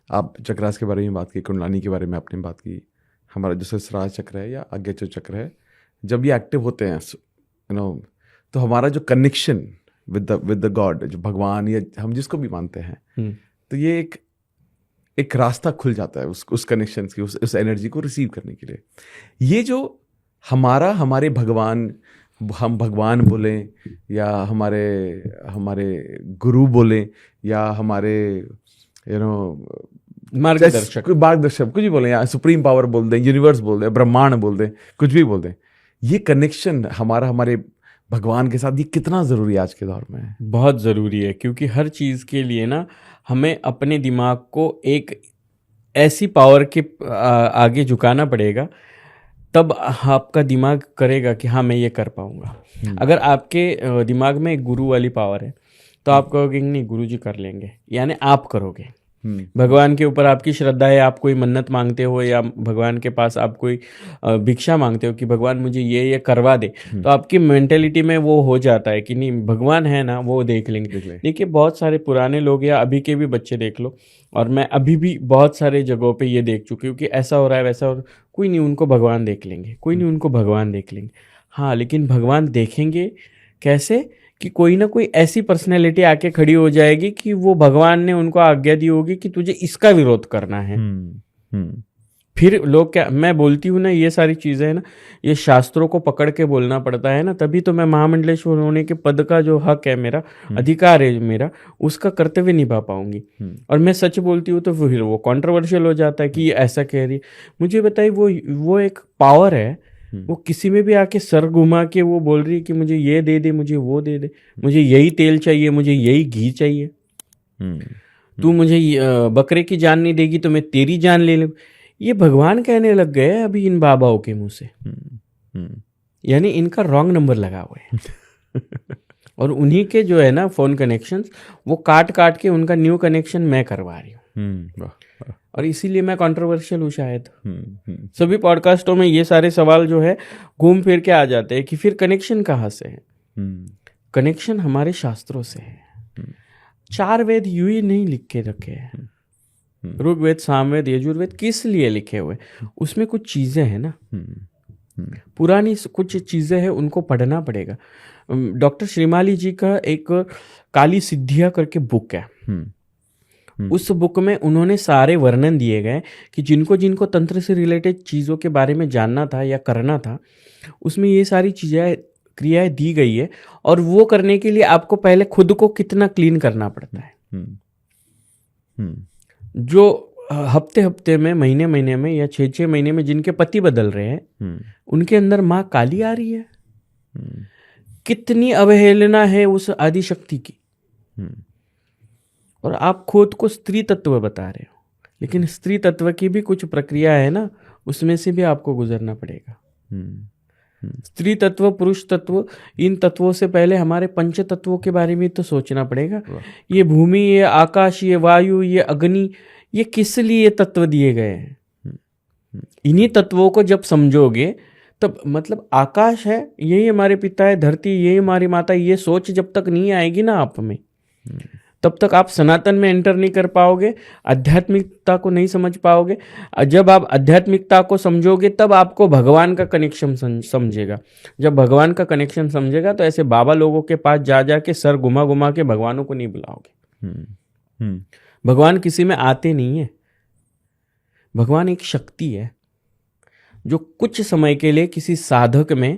आप चक्रास के बारे में बात की, कुंडलानी के बारे में आपने बात की, हमारा जो सहस्रार चक्र है या आज्ञाचक्र चक्र है, जब ये एक्टिव होते हैं तो हमारा जो कनेक्शन विद द गॉड, जो भगवान या हम जिसको भी मानते हैं, तो ये एक रास्ता खुल जाता है उस कनेक्शन की, उस एनर्जी को रिसीव करने के लिए। ये जो हमारे भगवान, हम भगवान बोलें या हमारे गुरु बोलें या हमारे मार्गदर्शक कुछ भी बोलें, या सुप्रीम पावर बोल दें, यूनिवर्स बोल दें, ब्रह्मांड बोल दें, कुछ भी बोल दें, ये कनेक्शन हमारे भगवान के साथ ये कितना ज़रूरी है आज के दौर में? बहुत ज़रूरी है, क्योंकि हर चीज़ के लिए ना हमें अपने दिमाग को एक ऐसी पावर के आगे झुकाना पड़ेगा, तब आपका दिमाग करेगा कि हाँ मैं ये कर पाऊंगा। अगर आपके दिमाग में एक गुरु वाली पावर है तो आप कहोगे नहीं गुरु जी कर लेंगे, यानी आप करोगे। भगवान के ऊपर आपकी श्रद्धा है, आप कोई मन्नत मांगते हो या भगवान के पास आप कोई भिक्षा मांगते हो कि भगवान मुझे ये करवा दे, तो आपकी मेंटेलिटी में वो हो जाता है कि नहीं भगवान है ना, वो देख लेंगे। देखिए बहुत सारे पुराने लोग या अभी के भी बच्चे देख लो, और मैं अभी भी बहुत सारे जगहों पे ये देख चुकी हूँ कि ऐसा हो रहा है वैसा हो रहा है, कोई नहीं उनको भगवान देख लेंगे, कोई नहीं उनको भगवान देख लेंगे। हाँ, लेकिन भगवान देखेंगे कैसे कि कोई ना कोई ऐसी पर्सनैलिटी आके खड़ी हो जाएगी कि वो भगवान ने उनको आज्ञा दी होगी कि तुझे इसका विरोध करना है। फिर लोग क्या, मैं बोलती हूँ ना ये सारी चीज़ें है ना, ये शास्त्रों को पकड़ के बोलना पड़ता है ना, तभी तो मैं महामंडलेश्वर होने के पद का जो हक है मेरा, अधिकार है मेरा, उसका कर्तव्य निभा पाऊंगी। और मैं सच बोलती हूँ तो फिर वो कंट्रोवर्शियल हो जाता है कि ये ऐसा कह रही है। मुझे बताइए वो एक पावर है, वो किसी में भी आके सर घुमा के वो बोल रही है कि मुझे ये दे दे, मुझे वो दे दे, मुझे यही तेल चाहिए, मुझे यही घी चाहिए, तू मुझे बकरे की जान नहीं देगी तो मैं तेरी जान ले लूँ। ये भगवान कहने लग गए अभी इन बाबाओं के मुंह से, यानी इनका रॉन्ग नंबर लगा हुआ है। और उन्हीं के जो है ना फोन कनेक्शंस, वो काट काट के उनका न्यू कनेक्शन मैं करवा रही हूँ। और इसीलिए मैं कंट्रोवर्शियल हूँ शायद। सभी पॉडकास्टों में ये सारे सवाल जो है घूम फिर के आ जाते हैं कि फिर कनेक्शन कहाँ से है। कनेक्शन हमारे शास्त्रों से है। 4 वेद यूं ही नहीं लिख के रखे हैं, ऋग्वेद, सामवेद, यजुर्वेद किस लिए लिखे हुए? उसमें कुछ चीजें हैं ना, पुरानी कुछ चीजें हैं, उनको पढ़ना पड़ेगा। डॉक्टर श्रीमाली जी का एक काली सिद्धियां करके बुक है, उस बुक में उन्होंने सारे वर्णन दिए गए कि जिनको जिनको तंत्र से रिलेटेड चीज़ों के बारे में जानना था या करना था, उसमें ये सारी चीज़ें क्रियाएं दी गई है। और वो करने के लिए आपको पहले खुद को कितना क्लीन करना पड़ता है। जो हफ्ते हफ्ते में, महीने महीने में या 6-6 महीने में जिनके पति बदल रहे हैं, उनके अंदर माँ काली आ रही है। कितनी अवहेलना है उस आदि शक्ति की। और आप खुद को स्त्री तत्व बता रहे हो, लेकिन स्त्री तत्व की भी कुछ प्रक्रिया है ना, उसमें से भी आपको गुजरना पड़ेगा। स्त्री तत्व, पुरुष तत्व, इन तत्वों से पहले हमारे पंच तत्वों के बारे में तो सोचना पड़ेगा। ये भूमि, ये आकाश, ये वायु, ये अग्नि, ये किस लिए तत्व दिए गए हैं? इन्हीं तत्वों को जब समझोगे तब, मतलब आकाश है, यही हमारे पिता है, धरती यही हमारी माता, ये सोच जब तक नहीं आएगी ना आप में, तब तक आप सनातन में एंटर नहीं कर पाओगे, आध्यात्मिकता को नहीं समझ पाओगे। जब आप आध्यात्मिकता को समझोगे तब आपको भगवान का कनेक्शन समझेगा। जब भगवान का कनेक्शन समझेगा तो ऐसे बाबा लोगों के पास जा जा के सर घुमा घुमा के भगवानों को नहीं बुलाओगे। भगवान किसी में आते नहीं है। भगवान एक शक्ति है जो कुछ समय के लिए किसी साधक में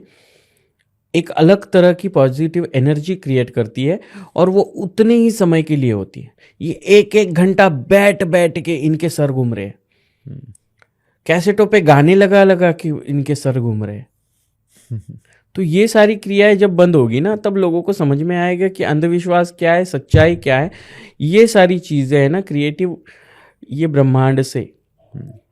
एक अलग तरह की पॉजिटिव एनर्जी क्रिएट करती है, और वो उतने ही समय के लिए होती है। ये 1-1 घंटा बैठ बैठ के इनके सर घूम रहे हैं, कैसेटों पे गाने लगा लगा के इनके सर घूम रहे हैं। तो ये सारी क्रियाएं जब बंद होगी ना, तब लोगों को समझ में आएगा कि अंधविश्वास क्या है, सच्चाई क्या है। ये सारी चीजें है ना क्रिएटिव, ये ब्रह्मांड से।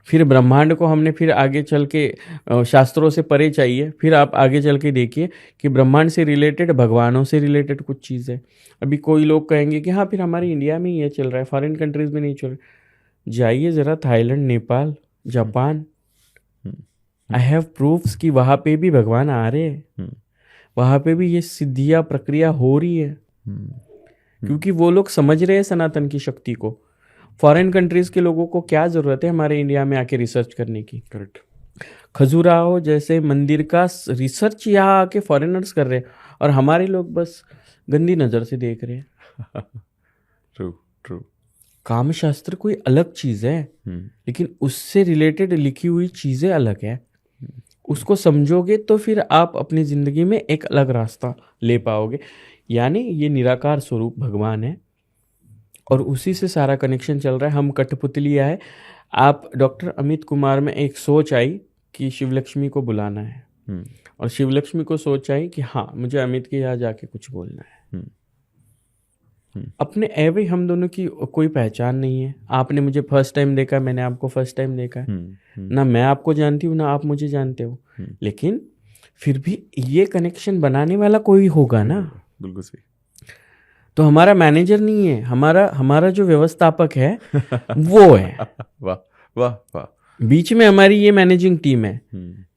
फिर ब्रह्मांड को हमने फिर आगे चल के शास्त्रों से परे चाहिए। फिर आप आगे चल के देखिए कि ब्रह्मांड से रिलेटेड, भगवानों से रिलेटेड कुछ चीज़ें। अभी कोई लोग कहेंगे कि हाँ फिर हमारे इंडिया में ये चल रहा है, फॉरेन कंट्रीज में नहीं चल रहा। जाइए ज़रा Thailand, Nepal, Japan, I have proofs कि वहाँ पे भी भगवान आ रहे हैं, वहाँ पे भी ये सिद्धियाँ प्रक्रिया हो रही है, क्योंकि वो लोग समझ रहे हैं सनातन की शक्ति को। फॉरेन कंट्रीज के लोगों को क्या ज़रूरत है हमारे इंडिया में आके रिसर्च करने की? करेक्ट। खजुराहो जैसे मंदिर का रिसर्च यहाँ आके फॉरेनर्स कर रहे हैं और हमारे लोग बस गंदी नज़र से देख रहे हैं। True true. कामशास्त्र कोई अलग चीज़ है, लेकिन उससे रिलेटेड लिखी हुई चीज़ें अलग है। उसको समझोगे तो फिर आप अपनी ज़िंदगी में एक अलग रास्ता ले पाओगे। यानी ये निराकार स्वरूप भगवान है और उसी से सारा कनेक्शन चल रहा है। हम कठपुतलियाँ है। आप डॉक्टर अमित कुमार में एक सोच आई कि शिवलक्ष्मी को बुलाना है और शिवलक्ष्मी को सोच आई कि हाँ मुझे अमित के यहाँ जाके कुछ बोलना है। अपने एवे हम दोनों की कोई पहचान नहीं है। आपने मुझे फर्स्ट टाइम देखा, मैंने आपको फर्स्ट टाइम देखा है। ना मैं आपको जानती हूँ ना आप मुझे जानते हो, लेकिन फिर भी ये कनेक्शन बनाने वाला कोई होगा ना। बिल्कुल सही। तो हमारा मैनेजर नहीं है, हमारा जो व्यवस्थापक है वो है। वाह वाह वाह। बीच में हमारी ये मैनेजिंग टीम है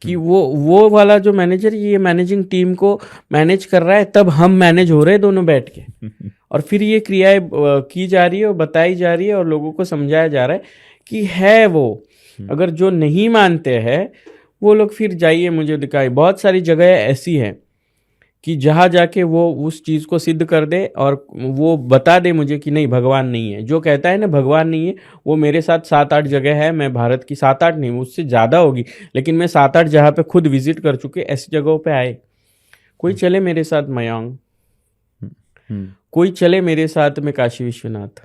कि वो वाला जो मैनेजर ये मैनेजिंग टीम को मैनेज कर रहा है, तब हम मैनेज हो रहे हैं दोनों बैठ के। और फिर ये क्रियाएं की जा रही है और बताई जा रही है और लोगों को समझाया जा रहा है कि है वो। अगर जो नहीं मानते हैं वो लोग फिर जाइए, मुझे दिखाई बहुत सारी जगह ऐसी है कि जहाँ जाके वो उस चीज़ को सिद्ध कर दे और वो बता दे मुझे कि नहीं भगवान नहीं है। जो कहता है ना भगवान नहीं है, वो मेरे साथ 7-8 जगह है। मैं भारत की 7-8 नहीं, उससे ज़्यादा होगी, लेकिन मैं 7-8 जगह पे खुद विजिट कर चुके। ऐसी जगहों पे आए, कोई चले मेरे साथ मयांग, कोई चले मेरे साथ में काशी विश्वनाथ,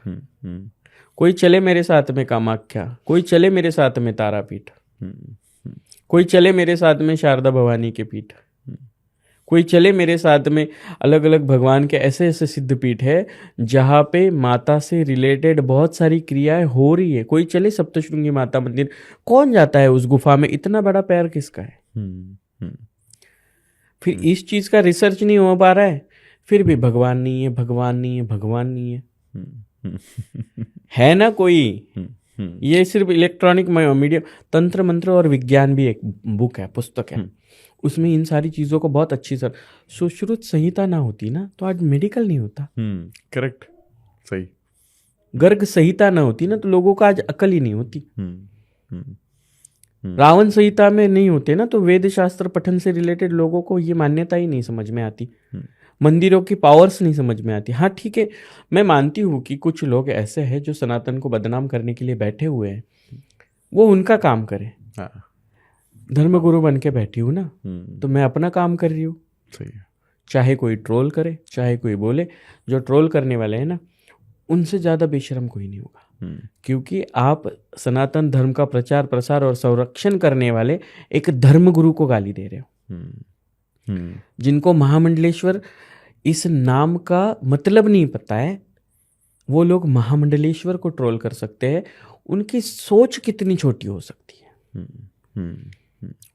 कोई चले मेरे साथ में कामाख्या, कोई चले मेरे साथ में तारापीठ, कोई चले मेरे साथ में शारदा भवानी के पीठ, कोई चले मेरे साथ में अलग अलग भगवान के ऐसे ऐसे सिद्ध पीठ है जहाँ पे माता से रिलेटेड बहुत सारी क्रियाएं हो रही है। कोई चले सप्तशृंगी माता मंदिर, कौन जाता है उस गुफा में? इतना बड़ा पैर किसका है? फिर इस चीज का रिसर्च नहीं हो पा रहा है, फिर भी भगवान नहीं है, भगवान नहीं है, भगवान नहीं है। है ना कोई? ये सिर्फ इलेक्ट्रॉनिक मीडियम, तंत्र मंत्र और विज्ञान भी एक बुक है, पुस्तक है, उसमें इन सारी चीज़ों को बहुत अच्छी सर सुश्रुत संहिता ना होती ना तो आज मेडिकल नहीं होता। करेक्ट, सही। गर्ग संहिता ना होती ना तो लोगों का आज अकल ही नहीं होती। रावण संहिता में नहीं होते ना तो वेद शास्त्र पठन से रिलेटेड लोगों को ये मान्यता ही नहीं समझ में आती, मंदिरों की पावर्स नहीं समझ में आती। हाँ ठीक है, मैं मानती हूँ कि कुछ लोग ऐसे हैं जो सनातन को बदनाम करने के लिए बैठे हुए हैं, वो उनका काम करे। धर्मगुरु बन के बैठी हूँ ना, तो मैं अपना काम कर रही हूँ। सही है। चाहे कोई ट्रोल करे, चाहे कोई बोले, जो ट्रोल करने वाले हैं ना उनसे ज़्यादा बेशरम कोई नहीं होगा, क्योंकि आप सनातन धर्म का प्रचार प्रसार और संरक्षण करने वाले एक धर्मगुरु को गाली दे रहे हो। जिनको महामंडलेश्वर इस नाम का मतलब नहीं पता है, वो लोग महामंडलेश्वर को ट्रोल कर सकते हैं। उनकी सोच कितनी छोटी हो सकती है।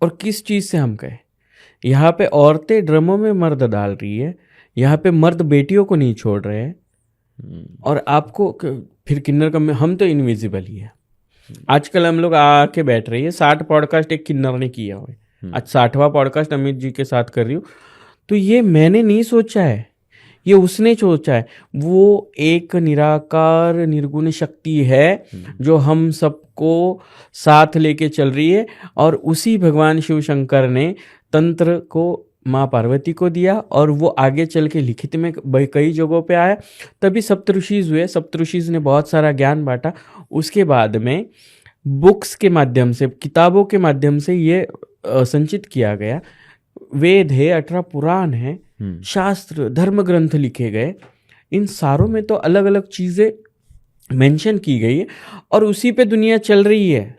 और किस चीज़ से हम कहें, यहाँ पे औरतें ड्रमों में मर्द डाल रही है, यहाँ पे मर्द बेटियों को नहीं छोड़ रहे हैं, और आपको फिर किन्नर का हम तो इनविजिबल ही है। आजकल हम लोग आके बैठ रही है, 60 पॉडकास्ट एक किन्नर ने किया हुआ है, आज 60वां पॉडकास्ट अमित जी के साथ कर रही हूँ। तो ये मैंने नहीं सोचा है, ये उसने सोचा है। वो एक निराकार निर्गुण शक्ति है जो हम सबको साथ लेके चल रही है, और उसी भगवान शिव शंकर ने तंत्र को माँ पार्वती को दिया और वो आगे चल के लिखित में कई जगहों पे आया। तभी सप्तऋषिज हुए, सप्तऋषिज ने बहुत सारा ज्ञान बांटा। उसके बाद में बुक्स के माध्यम से, किताबों के माध्यम से ये संचित किया गया। वेद है, 18 पुराण है, शास्त्र धर्म ग्रंथ लिखे गए, इन सारों में तो अलग अलग चीजें मेंशन की गई है और उसी पे दुनिया चल रही है।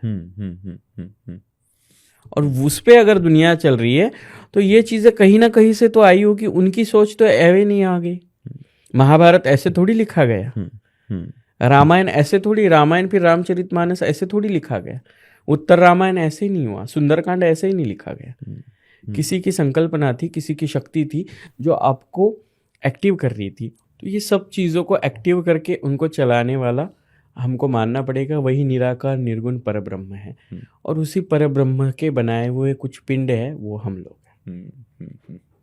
और उस पे अगर दुनिया चल रही है तो ये चीजें कहीं ना कहीं से तो आई होगी। उनकी सोच तो एवे नहीं आ गई। महाभारत ऐसे थोड़ी लिखा गया, रामायण ऐसे थोड़ी, रामायण फिर रामचरितमानस ऐसे थोड़ी लिखा गया, उत्तर रामायण ऐसे ही नहीं हुआ, सुंदरकांड ऐसे ही नहीं लिखा गया। किसी की संकल्पना थी, किसी की शक्ति थी जो आपको एक्टिव कर रही थी। तो ये सब चीज़ों को एक्टिव करके उनको चलाने वाला हमको मानना पड़ेगा, वही निराकार निर्गुण परब्रह्म है। और उसी परब्रह्म के बनाए हुए कुछ पिंड है, वो हम लोग हैं।